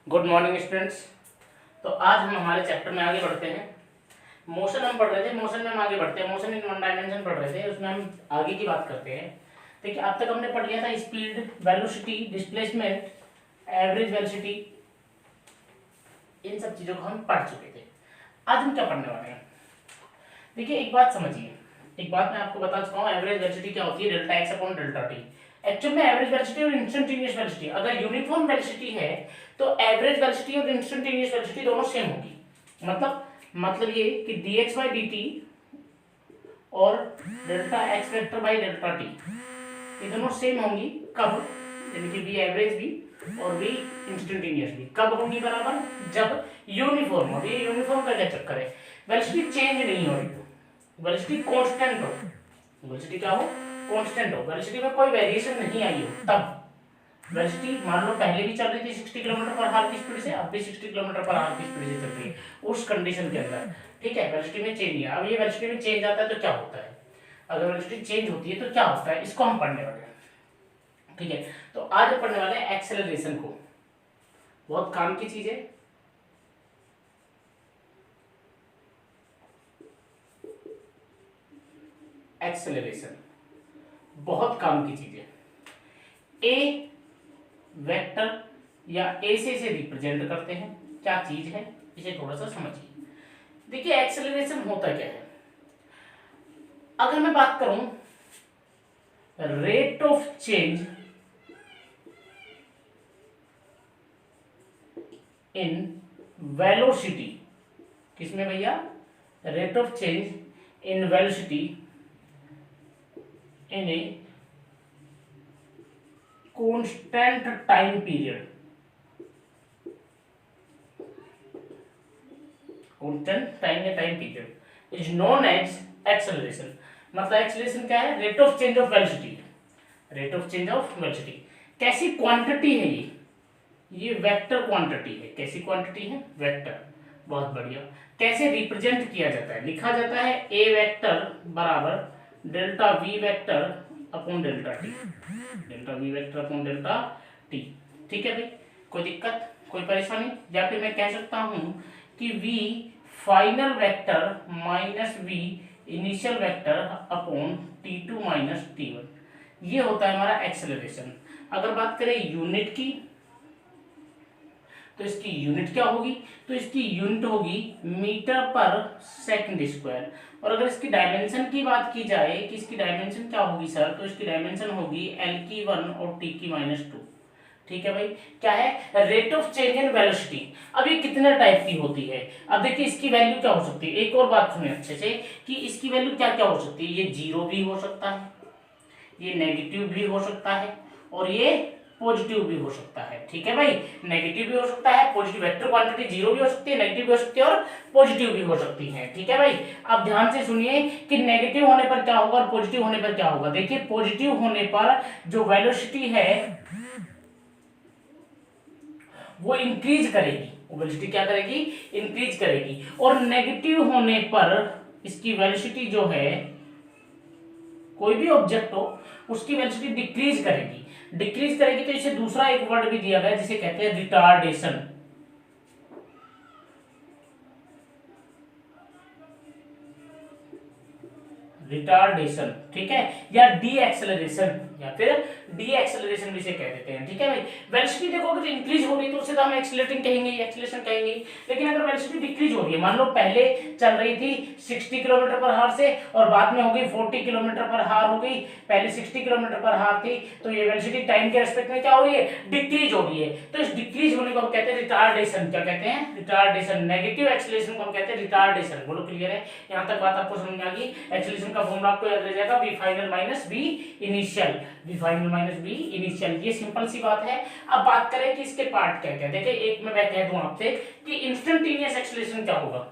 Good morning students. तो आज हम हमारे चैप्टर में आगे बढ़ते हैं। मोशन हम पढ़ रहे थे, मोशन में हम आगे बढ़ते हैं। मोशन इन वन डायमेंशन पढ़ रहे थे, उसमें हम आगे की बात करते हैं। देखिए अब तक हमने पढ़ लिया था speed, velocity, displacement, average velocity, इन सब चीज़ों को हम पढ़ चुके थे। आज हम क्या पढ़ने वाले हैं? देखिए एक बात समझिए, एक बात मैं आपको बता चुका हूँ, एवरेज वेलोसिटी क्या होती है, delta x upon delta T. Actual में एवरेज वेलोसिटी और इंस्टेंटेनियस वेलोसिटी, अगर यूनिफॉर्म वेलोसिटी है तो एवरेज वेलोसिटी और इंस्टेंटेनियस वेलोसिटी दोनों सेम होगी। मतलब ये कि dx बाई dt और delta x vector by delta T ये दोनों सेम होंगी। कब? यानी कि v एवरेज भी और v इंस्टेंटेनियस भी कब होंगी बराबर? जब यूनिफॉर्म हो। ये यूनिफॉर्म का क्या चक्कर है, वेलोसिटी चेंज नहीं हो रही हो, वेलोसिटी कांस्टेंट हो। वेलोसिटी क्या हो? कांस्टेंट हो। वेलोसिटी में कोई वेरिएशन नहीं आई हो, तब वेलोसिटी मान लो पहले भी चल रही थी 60 किलोमीटर पर आवर की स्पीड से, अब भी 60 किलोमीटर पर आवर की स्पीड से चल रही है उस कंडीशन के अंदर, ठीक है। वेलोसिटी में चेंज नहीं है। अब ये वेलोसिटी में चेंज आता है तो क्या होता है, अगर वेलोसिटी चेंज होती है तो क्या होता है, इसको हम पढ़ने वाले हैं, ठीक है। तो आज हम पढ़ने वाले हैं एक्सेलरेशन को, बहुत काम की चीज है। एक्सेलरेशन बहुत काम की चीज है। ए वेक्टर या ए से इसे रिप्रेजेंट करते हैं, क्या चीज है इसे थोड़ा सा समझिए। देखिए एक्सेलरेशन होता क्या है, अगर मैं बात करूं rate of change in velocity, किसमें भैया? Rate of change in velocity in a constant time period, constant time या time period is known as acceleration. मतलब एक्सेलरेशन क्या है? Rate of change of velocity, rate of change of velocity. कैसी quantity है ये vector quantity है। कैसी quantity है? वेक्टर। बहुत बढ़िया। कैसे रिप्रेजेंट किया जाता है? लिखा जाता है ए वेक्टर बराबर delta V vector upon delta T, delta V vector upon delta T, ठीक है भाई। कोई दिक्कत, कोई परेशानी? या फिर मैं कह सकता हूं कि v final vector minus v initial vector upon t2 minus t1, ये होता है हमारा एक्सेलरेशन। अगर बात करें यूनिट की तो इसकी यूनिट क्या होगी? तो इसकी यूनिट होगी मीटर पर सेकंड स्क्वायर। और अगर इसकी डायमेंशन की बात की जाए कि इसकी डायमेंशन क्या होगी सर, तो इसकी डायमेंशन होगी l की 1 और t की -2, ठीक है भाई। क्या है? Rate of change in velocity. अब ये कितने टाइप की होती है? अब देखिए इसकी वैल्यू क्या हो सकती है, एक और बात सुनिए अच्छे से कि इसकी वैल्यू क्या क्या हो सकती है। ये जीरो भी हो सकता है, ये नेगेटिव भी हो सकता है और ये पॉजिटिव भी हो सकता है, ठीक है भाई। नेगेटिव भी हो सकता है, पॉजिटिव वेक्टर क्वांटिटी जीरो भी हो सकती है, नेगेटिव भी हो सकती है और पॉजिटिव भी हो सकती है, ठीक है भाई। अब ध्यान से सुनिए कि नेगेटिव होने पर क्या होगा और पॉजिटिव होने पर क्या होगा। देखिए पॉजिटिव होने पर जो वेलोसिटी है वो इंक्रीज करेगी, वेलोसिटी क्या करेगी? इंक्रीज करेगी। और नेगेटिव होने पर इसकी वेलोसिटी जो है, कोई भी ऑब्जेक्ट हो उसकी वेलोसिटी डिक्रीज करेगी। डिक्रीज करेगी तो इसे दूसरा एक वर्ड भी दिया गया जिसे कहते हैं रिटार्डेशन। रिटार्डेशन, ठीक है, या डी एक्सेलरेशन, या फिर डी एक्सेलरेशन भी इसे कह देते हैं, ठीक है भाई। वेलोसिटी देखो अगर इंक्रीज हो रही है तो उसे तो हम एक्सेलरेटिंग कहेंगे, एक्सेलरेशन कहेंगे। लेकिन अगर वेलोसिटी डिक्रीज हो रही है, मान लो पहले चल रही थी 60 किलोमीटर पर आवर से और बाद में हो गई 40 किलोमीटर पर आवर हो गई, पहले 60 किलोमीटर पर आवर थी, तो ये वेलोसिटी टाइम के रेस्पेक्ट में क्या हो रही है? डिक्रीज हो रही है। तो इस डिक्रीज होने को हम कहते हैं रिटार्डेशन। क्या कहते हैं? रिटार्डेशन। नेगेटिव एक्सेलरेशन को हम कहते हैं रिटार्डेशन। बोलो क्लियर है? यहां तक बात आपको समझ में आ गई? एक्सेलरेशन का फॉर्मूला आपको याद रह जाएगा, v final minus v initial, v final minus v initial. ये सिंपल सी बात है। अब बात करें कि इसके पार्ट क्या क्या। देखिए एक मैं कह दूं आपसे कि इंस्टेंटेनियस एक्सेलरेशन क्या होगा।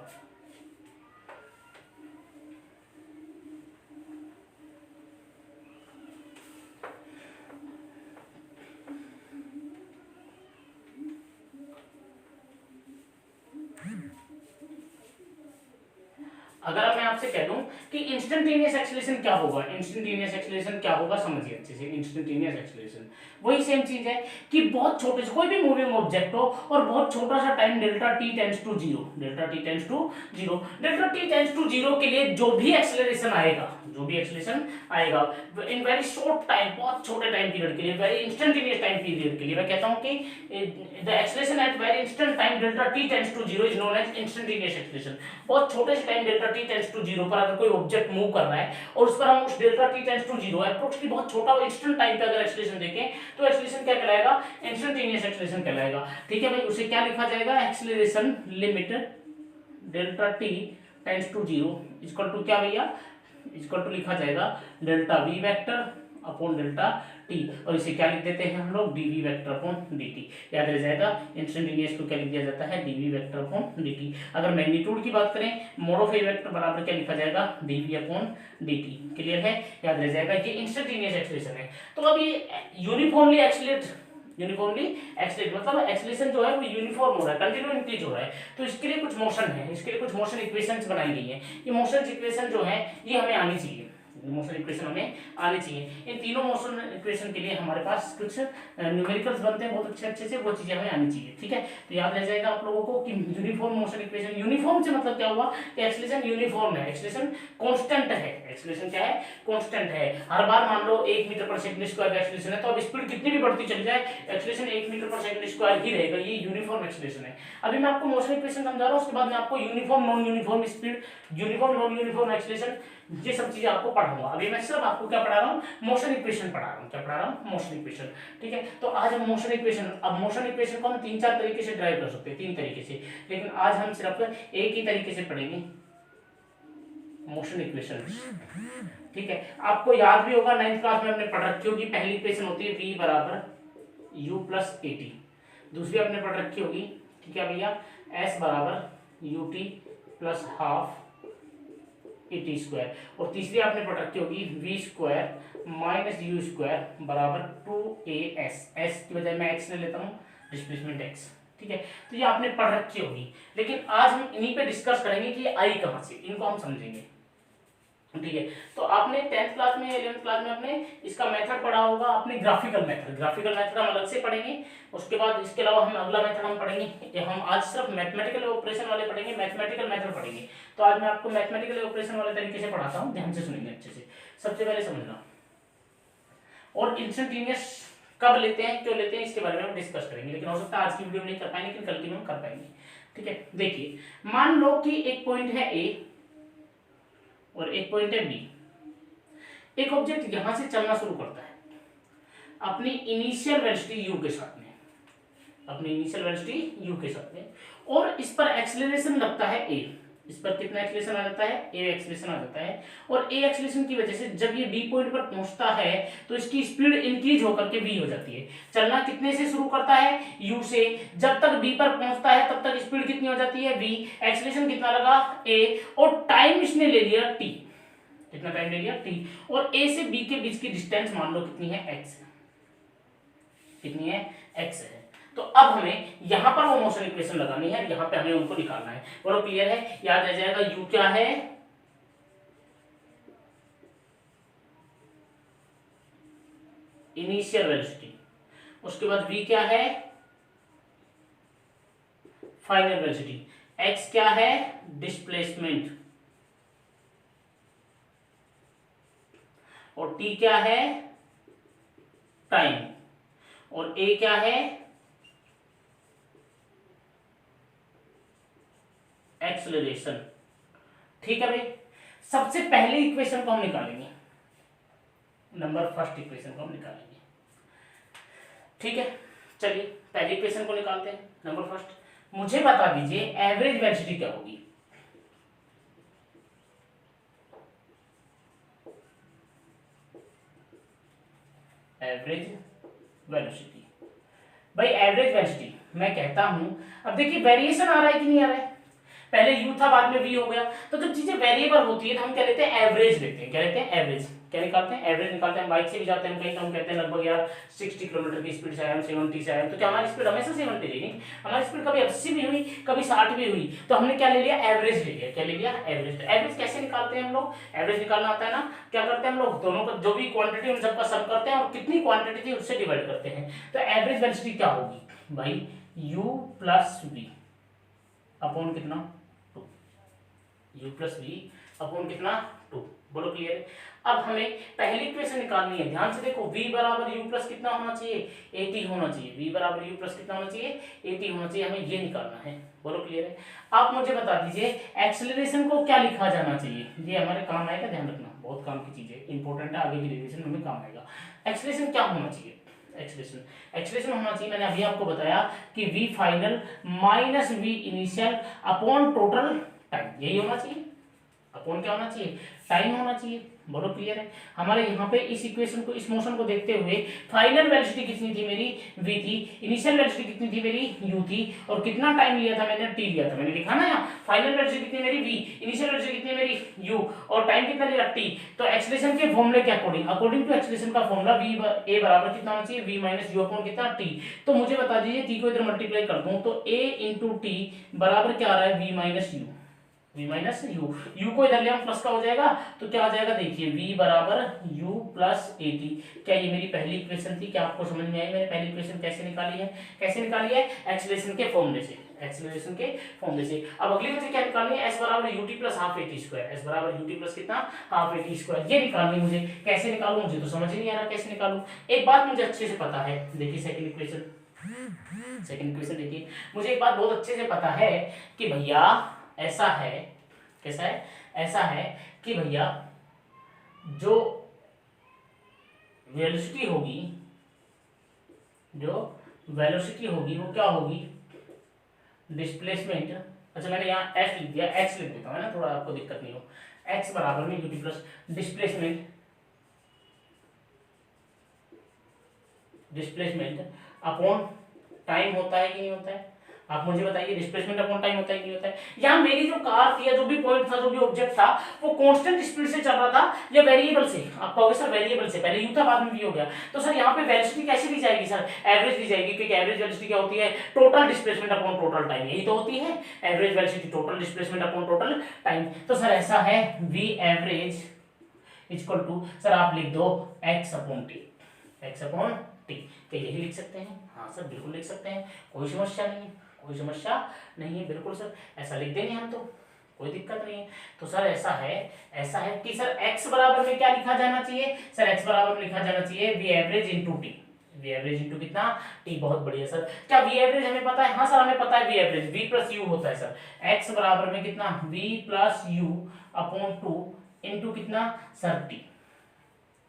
अगर मैं आपसे कह दूं कि इंस्टेंटेनियस एक्सेलरेशन क्या होगा, इंस्टेंटेनियस एक्सेलरेशन क्या होगा, समझिए अच्छे से। इंस्टेंटेनियस एक्सेलरेशन वही सेम चीज है कि बहुत छोटे से कोई भी मूविंग ऑब्जेक्ट हो और बहुत छोटा सा time delta T tends to zero, delta T tends to zero, delta T tends to zero के लिए जो भी एक्सेलरेशन आएगा, जो भी एक्सेलरेशन आएगा इन वेरी शॉर्ट टाइम, बहुत छोटे टाइम पीरियड के लिए, वेरी इंस्टेंटेनियस टाइम पीरियड के लिए, मैं कहता हूं कि the acceleration at very instant time delta T tends to zero is known as instantaneous acceleration. बहुत छोटे से time delta T tends to zero पर अगर कोई ऑब्जेक्ट मूव कर रहा है और उस पर हम उस delta T tends to zero approximately बहुत छोटा इंस्टेंट टाइम पे अगर एक्सेलरेशन देखें तो एक्सेलरेशन क्या कहलाएगा, इंस्टेंटेनियस एक्सेलरेशन कहलाएगा। ठीक है भाई, उसे क्या लिखा जाएगा, acceleration limit delta T tends to zero equal to क्या भैया, इक्वल टू लिखा जाएगा delta V vector upon delta T, और इसे क्या लिख देते हैं हम लोग, डीवी वेक्टर अपॉन डी। याद रह जाएगा इंस्टेंटेनियस को क्या लिख दिया जाता है, डीवी वेक्टर अपॉन डी। अगर मैग्नीट्यूड की बात करें, मोड ऑफ ए वेक्टर बराबर क्या लिखा जाएगा, डीवी अपॉन डी। क्लियर है, याद रह जाएगा, ये इंस्टेंटेनियस एक्सेलरेशन है। तो अब ये यूनिफॉर्मली एक्सेलरेट मतलब एक्सेलरेशन जो है वो यूनिफॉर्म हो रहा है, कंटिन्यू इंक्रीज हो रहा है, तो इसके लिए कुछ मोशन है, इसके लिए कुछ मोशन इक्वेशंस बनाई गई है। ये मोशन इक्वेशन जो है ये हमें आनी चाहिए, मोशन इक्वेशन हमें आनी चाहिए। इन तीनों मोशन इक्वेशन के लिए हमारे पास कुछ न्यूमेरिकल्स बनते हैं बहुत अच्छे से, वो चीजें हमें आनी चाहिए। ठीक है, तो याद रह जाएगा आप लोगों को कि यूनिफॉर्म मोशन इक्वेशन, यूनिफॉर्म से मतलब क्या हुआ कि एक्सेलरेशन यूनिफॉर्म है, एक्सेलरेशन कांस्टेंट है, एक्सेलरेशन क्या है, कांस्टेंट है। हर बार मान लो 1 मीटर पर सेकंड स्क्वायर का एक्सेलरेशन है, तो अब स्पीड कितनी भी बढ़ती चली जाए एक्सेलरेशन 1 मीटर पर सेकंड स्क्वायर ही रहेगा, ये यूनिफॉर्म एक्सेलरेशन है। अभी मैं आपको मोशन इक्वेशन समझा रहा हूं, उसके बाद मैं आपको uniform non uniform speed, uniform non uniform acceleration, ये सब चीजें आपको पढ़ाऊंगा। अभी मैं सिर्फ आपको क्या पढ़ा रहा हूँ, मोशन इक्वेशन पढ़ा रहा हूँ। क्या पढ़ा रहा हूँ, मोशन इक्वेशन। ठीक है, तो आज हम मोशन इक्वेशन, अब मोशन इक्वेशन को हम 3-4 तरीके से ड्राइव कर सकते हैं, 3 तरीके से, लेकिन आज हम सिर्फ एक ही तरीके से पढ़ेंगे, मोशन इक्वेशन। ठीक है, आपको याद भी होगा 9th क्लास में हमने पढ़ रखी होगी, पहली इक्वेशन होती है v बराबर u प्लस ए टी, दूसरी आपने पढ़ रखी होगी कि क्या भैया, s बराबर U T plus half A T square, और तीसरी आपने पढ़ रखी होगी V square minus U square बराबर 2as, s की बजाय मैं x ले लेता हूँ, डिस्प्लेसमेंट x। ठीक है, तो ये आपने पढ़ रखी होगी, लेकिन आज हम इन्हीं पे डिस्कस करेंगे कि ये आई कहाँ से, इनको हम समझेंगे। ठीक है, तो आपने 10th क्लास में 11th क्लास में आपने इसका मेथड पढ़ा होगा, आपने ग्राफिकल मेथड हम अलग से पढ़ेंगे। उसके बाद इसके अलावा हम अगला मेथड हम पढ़ेंगे, हम आज सिर्फ मैथमेटिकल ऑपरेशन वाले पढ़ेंगे, मैथमेटिकल मेथड पढ़ेंगे। तो आज मैं आपको मैथमेटिकल ऑपरेशन वाले तरीके से पढ़ाता हूँ, ध्यान से सुनेंगे अच्छे से। सबसे पहले समझना, और इंस्टेंटेनियस कब लेते हैं, क्यों लेते हैं, इसके बारे में हम डिस्कस करेंगे, लेकिन हो सकता है आज की वीडियो में नहीं कर पाएंगे, लेकिन कल की में हम कर पाएंगे। ठीक है, देखिए मान लो कि एक पॉइंट है ए और एक पॉइंट है बी। एक ऑब्जेक्ट यहां से चलना शुरू करता है अपनी इनिशियल वेलोसिटी यू के साथ में, अपनी इनिशियल वेलोसिटी यू के साथ में, और इस पर एक्सेलरेशन लगता है ए। इस पर कितना एक्सेलरेशन आ जाता है, ए एक्सेलरेशन आ जाता है, और ए एक्सेलरेशन की वजह से जब ये बी पॉइंट पर पहुंचता है तो इसकी स्पीड इंक्रीज होकर के वी हो जाती है। चलना कितने से शुरू करता है, यू से, जब तक बी पर पहुंचता है तब तक स्पीड कितनी हो जाती है, वी, एक्सेलरेशन कितना लगा, ए, और टाइम इसने ले लिया टी। कितना टाइम ले लिया, टी, और ए से बी के बीच की डिस्टेंस मान लो कितनी है, एक्स, कितनी है, एक्स है। तो अब हमें यहां पर वो मोशन इक्वेशन लगानी है, यहां पे हमें उनको निकालना है। बोलो क्लियर है, याद रह जाएगा u क्या है, इनिशियल वेलोसिटी, उसके बाद v क्या है, फाइनल वेलोसिटी, x क्या है, डिस्प्लेसमेंट, और t क्या है, टाइम, और a क्या है, एक्सेलरेशन। ठीक है भाई, सबसे पहले इक्वेशन को हम निकालेंगे, नंबर फर्स्ट इक्वेशन को हम निकालेंगे। ठीक है, चलिए पहली इक्वेशन को निकालते हैं, नंबर फर्स्ट। मुझे बता दीजिए एवरेज वेलोसिटी क्या होगी, एवरेज वेलोसिटी। भाई एवरेज वेलोसिटी मैं कहता हूं, अब देखिए वेरिएशन आ रहा है कि नहीं आ रहा है, पहले u था बाद में v हो गया, तो जब चीजें वेरिएबल होती है तो हम क्या लेते हैं, एवरेज लेते हैं। क्या लेते हैं, एवरेज। क्या निकालते हैं, एवरेज निकालते हैं। बाइक से भी जाते हैं कहीं तो हम कहते हैं लगभग यार 60 किलोमीटर की स्पीड से आए हम, 70 से आए, तो क्या हमारी स्पीड हमेशा 70 रही? हमारी स्पीड कभी 80 भी हुई, कभी 60 भी हुई, तो हमने क्या ले लिया, एवरेज ले लिया। क्या ले लिया, एवरेज। एवरेज कैसे निकालते हैं हम लोग, एवरेज निकालना आता है ना, क्या करते हैं हम लोग, दोनों का जो भी क्वांटिटी उन सबका सम करते हैं और कितनी क्वांटिटी थी उससे डिवाइड करते हैं। तो एवरेज वेलोसिटी क्या होगी भाई, u प्लस वी अपॉन कितना, 2, u प्लस वी अपॉन कितना, 2। बोलो क्लियर है? अब हमें पहली इक्वेशन निकालनी है, ध्यान से देखो, v बराबर u प्लस कितना होना चाहिए, 80 होना चाहिए। v बराबर u प्लस कितना होना चाहिए, 80 होना चाहिए, हमें ये निकालना है। बोलो क्लियर है? आप मुझे बता दीजिए एक्सेलरेशन को क्या लिखा जाना चाहिए, ये हमारे काम आएगा, ध्यान रखना, बहुत काम की चीज है, इंपॉर्टेंट है, आगे की रिविजन में काम आएगा। एक्सेलरेशन क्या होना चाहिए, एक्सेलरेशन होना चाहिए, मैंने अभी आपको बताया कि v final minus v initial upon total time, यही होना चाहिए। अपॉन क्या होना चाहिए, टाइम होना चाहिए। बोलो क्लियर है? हमारे यहाँ पे इस इक्वेशन को, इस मोशन को देखते हुए फाइनल वेलोसिटी कितनी थी मेरी, v थी, इनिशियल वेलोसिटी कितनी थी मेरी, u थी, और कितना टाइम लिया था मैंने, t लिया था, मैंने लिखा ना यहाँ, फाइनल वेलोसिटी कितनी मेरी v, इनिशियल वेलोसिटी कितनी मेरी u, और टाइम कितना लिया t। तो एक्सेलरेशन के फॉर्मूले के अकॉर्डिंग टू एक्सेलरेशन का फॉर्मूला v a बराबर कितना होना चाहिए, v माइनस u अपॉन कितना, t। तो मुझे बता दीजिए t को इधर मल्टीप्लाई कर दूं तो a इंटू टी बराबर क्या आ रहा है, v minus u, v minus u, u को इधर ले हम प्लस का हो जाएगा, तो क्या आ जाएगा, देखिए v बराबर u प्लस 80। क्या ये मेरी पहली इक्वेशन थी, क्या आपको समझ में आई मैंने पहली इक्वेशन कैसे निकाली है, कैसे निकाली है, एक्सेलरेशन के फॉर्मूले से, एक्सेलरेशन के फॉर्मूले से। अब अगली मुझे क्या निकालनी है, s बराबर ut plus half at square, s बराबर ut प्लस कितना, हाफ at स्क्वायर, ये निकालनी मुझे। कैसे निकालूं, मुझे तो समझ ही नहीं आ रहा कैसे निकालूं। एक बात मुझे अच्छे से पता है, देखिए सेकंड इक्वेशन देखिए, मुझे एक बात बहुत अच्छे से पता है कि भैया ऐसा है, कैसा है, ऐसा है कि भैया जो वेलोसिटी होगी, जो वेलोसिटी होगी वो क्या होगी, डिस्प्लेसमेंट। अच्छा मैंने यहाँ x लिख दिया, x लिख देता हूँ ना, थोड़ा आपको दिक्कत नहीं हो। x बराबर में ut plus displacement upon time होता है कि नहीं होता है, आप मुझे बताइए, डिस्प्लेसमेंट अपॉन टाइम होता है कि नहीं होता है। यहाँ मेरी जो कार थी या जो भी पॉइंट था, जो भी ऑब्जेक्ट था, वो कांस्टेंट स्पीड से चल रहा था या वेरिएबल से, आप कहोगे सर वेरिएबल से, पहले यू था बाद में भी हो गया, तो सर यहाँ पे वेलोसिटी कैसे दी जाएगी सर, एवरेज दी जाएगी, क्योंकि एवरेज वेलोसिटी क्या होती है, total displacement upon total time, यही तो होती है average velocity, total displacement upon total time. तो सर ऐसा है v average equal to, sir आप लिख दो x upon T, x upon T, क्या यही लिख सकते हैं, हाँ सर बिल्कुल लिख सकते हैं, कोई समस्या नहीं है, कोई समस्या नहीं है, बिल्कुल सर ऐसा लिख देंगे हम, तो कोई दिक्कत नहीं है। तो सर ऐसा है कि सर x बराबर में क्या लिखा जाना चाहिए, सर x बराबर में लिखा जाना चाहिए v average into T, v average into कितना, t। बहुत बढ़िया सर, क्या v एवरेज हमें पता है, हाँ सर हमें पता है v average v plus u होता है सर, x बराबर में कितना, v plus u upon 2 into कितना सर t।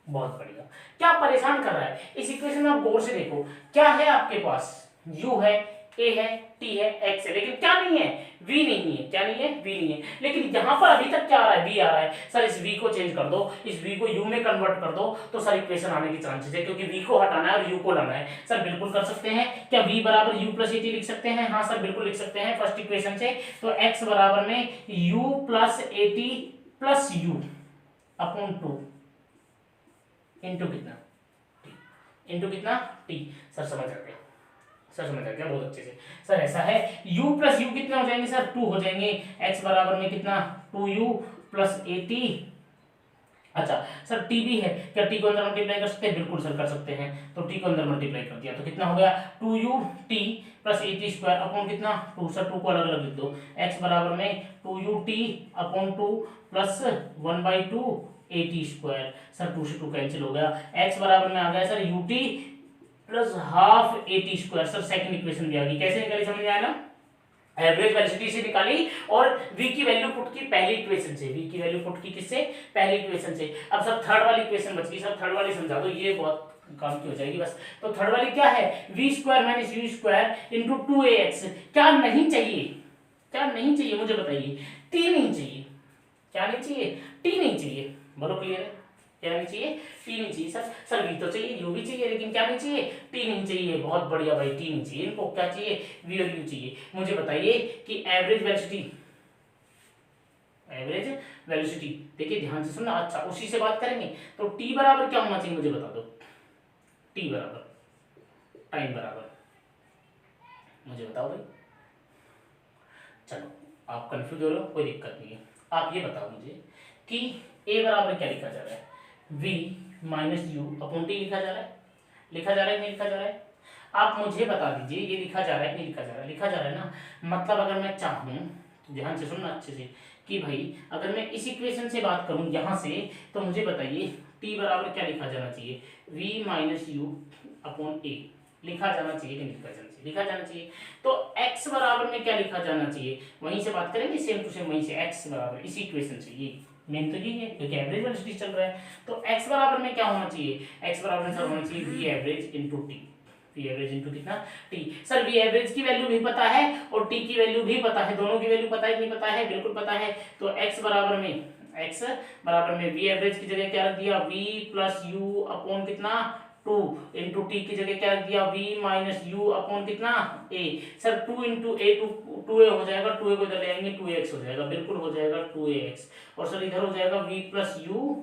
बहुत बढ़िया, क्या परेशान कर रहा है, इस इक्वेशन में आप गौर से देखो, क्या है आपके पास, u है, a है, t है, x है, लेकिन क्या नहीं है, v नहीं है, क्या नहीं है, v नहीं है। लेकिन यहाँ पर अभी तक क्या आ रहा है, v आ रहा है, सर इस v को चेंज कर दो, इस v को u में कन्वर्ट कर दो, तो सर इक्वेशन आने की चांसेस है, क्योंकि v को हटाना है और u को लाना है। सर बिल्कुल कर सकते हैं, क्या v बराबर u प्लस 80 लिख सकते हैं, हाँ सर बिल्कुल लिख सकते हैं फर्स्ट इक्वेशन से। तो x बराबर में u plus 80 plus u upon 2 into कितना, इंटू कितना, t। सर समझ आ गया, सर समझ आ गया बहुत अच्छे से। सर ऐसा है u प्लस u कितने हो जाएंगे सर, 2 हो जाएंगे, x बराबर में कितना, 2u प्लस 80। अच्छा सर t भी है, क्या t को अंदर मल्टीप्लाई कर सकते हैं, बिल्कुल सर कर सकते हैं, तो t को अंदर मल्टीप्लाई कर दिया तो कितना हो गया, 2u t plus 80 square upon कितना 2, सर 2 को अलग अलग लिख दो, x बराबर में 2u t upon 2 plus 1/2 80 square, sir 2 से 2 कैंसिल हो गया, x बराबर में आ गया sir ut plus half 80 square. Sir second equation भी आ गई, कैसे निकाली समझ में आया ना, एवरेज वेलोसिटी से निकाली और v की वैल्यू पुट की पहली इक्वेशन से, v की वैल्यू पुट की किससे, पहली इक्वेशन से। अब सर थर्ड वाली इक्वेशन बच गई, सर थर्ड वाली समझा दो, ये बहुत काम की हो जाएगी बस। तो थर्ड वाली क्या है, v square minus u square into 2ax। क्या नहीं चाहिए, क्या नहीं चाहिए मुझे बताइए, t नहीं चाहिए, क्या नहीं चाहिए, t नहीं चाहिए, बोलो क्लियर है, क्या नहीं चाहिए, टी नहीं चाहिए। सर सर वी तो चाहिए, यू भी चाहिए, लेकिन क्या नहीं चाहिए, टी नहीं चाहिए। बहुत बढ़िया भाई, टी नहीं चाहिए, इनको क्या चाहिए, वी और यू चाहिए। मुझे बताइए कि एवरेज वेलोसिटी, एवरेज वेलोसिटी। देखिए ध्यान से सुनना, अच्छा उसी से बात करेंगे। तो टी बराबर क्या होना चाहिए मुझे बता दो, टी बराबर टाइम बराबर मुझे बताओ भाई। चलो आप कंफ्यूज हो रहे हो, कोई दिक्कत नहीं है। आप ये बताओ मुझे कि ए बराबर क्या लिखा जा रहा है, v minus you upon T लिखा जा रहा है, लिखा जा रहा है नहीं लिखा जा रहा है? आप मुझे बता दीजिए ये लिखा जा रहा है नहीं लिखा जा रहा है? लिखा जा रहा है ना। मतलब अगर मैं चाहूँ तो ध्यान से सुनना अच्छे से कि भाई अगर मैं इस इक्वेशन से बात करूँ यहाँ से, तो मुझे बताइए टी बराबर क्या लिखा जाना चाहिए, v माइनस यू अपॉन ए लिखा जाना चाहिए कि नहीं लिखा जाना चाहिए? लिखा जाना चाहिए। तो x बराबर में क्या लिखा जाना चाहिए, वहीं से बात करेंगे सेम टू सेम, वहीं से x बराबर इसी इक्वेशन से, ये मेन तो यही है क्योंकि एवरेज वेलोसिटी चल रहा है। तो x बराबर में क्या होना चाहिए, x बराबर में सर होना चाहिए v average into T. v average into कितना, टी। सर v एवरेज की वैल्यू भी पता है और t की वैल्यू भी पता है, दोनों की वैल्यू पता है कि नहीं पता है? बिल्कुल पता है। तो x बराबर में v एवरेज की जगह क्या रख दिया, v प्लस यू अपॉन कितना 2 इंटू टी की जगह क्या रख दिया, v माइनस यू अपॉन कितना a। Sir 2 into A 2a हो जाएगा, 2a को इधर ले आएंगे 2ax हो जाएगा, बिल्कुल हो जाएगा 2ax। और सर इधर हो जाएगा v प्लस यू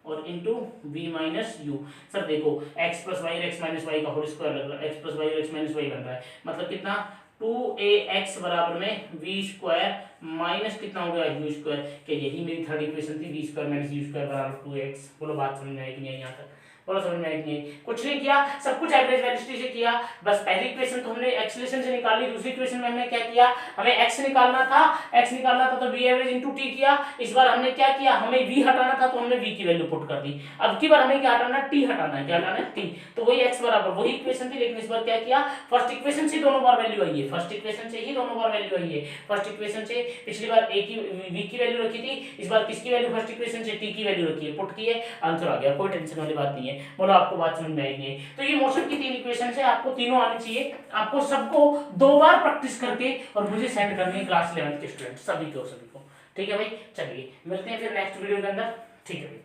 और into v minus U. Sir देखो x plus Y x minus Y का होल स्क्वायर लग रहा है, x plus Y x minus Y बन रहा है, मतलब कितना 2ax बराबर में v स्क्वायर माइनस कितना हो गया u स्क्वायर। क्या यही मेरी थर्ड इक्वेशन थी, v square minus u square बराबर 2x? बोलो बात समझ में आई कि नहीं? यहाँ तक बोलो समझ में आई कि नहीं? कुछ नहीं किया, सब कुछ एवरेज वेलोसिटी से किया। बस पहली इक्वेशन तो हमने एक्सेलरेशन से निकाली, दूसरी इक्वेशन में हमने क्या किया, हमें x निकालना था, तो v एवरेज इनटू t किया। इस बार हमने क्या किया, हमें v हटाना था तो हमने v की वैल्यू पुट कर दी। अब की बार हमें क्या हटाना है, t हटाना है। क्या हटाना है, t। तो वही x बराबर वही इक्वेशन थी, लेकिन इस बार क्या किया, फर्स्ट इक्वेशन से दोनों बार वैल्यू आई है, फर्स्ट इक्वेशन से ही दोनों बार वैल्यू आई है। फर्स्ट इक्वेशन से पिछली बार a की v की वैल्यू रखी थी, इस बार किसकी वैल्यू, फर्स्ट इक्वेशन से t की वैल्यू रखी है, पुट की है, आंसर आ गया। कोई टेंशन वाली बात नहीं है। बोलो आपको बात समझ में आएगी? तो ये मोशन की तीन इक्वेशन है, आपको तीनों आनी चाहिए। आपको सबको 2 बार प्रैक्टिस करके और मुझे सेंड करनी है क्लास 11th के स्टूडेंट सभी को। ठीक है भाई, चलिए मिलते हैं फिर नेक्स्ट वीडियो के अंदर। ठीक है भाई।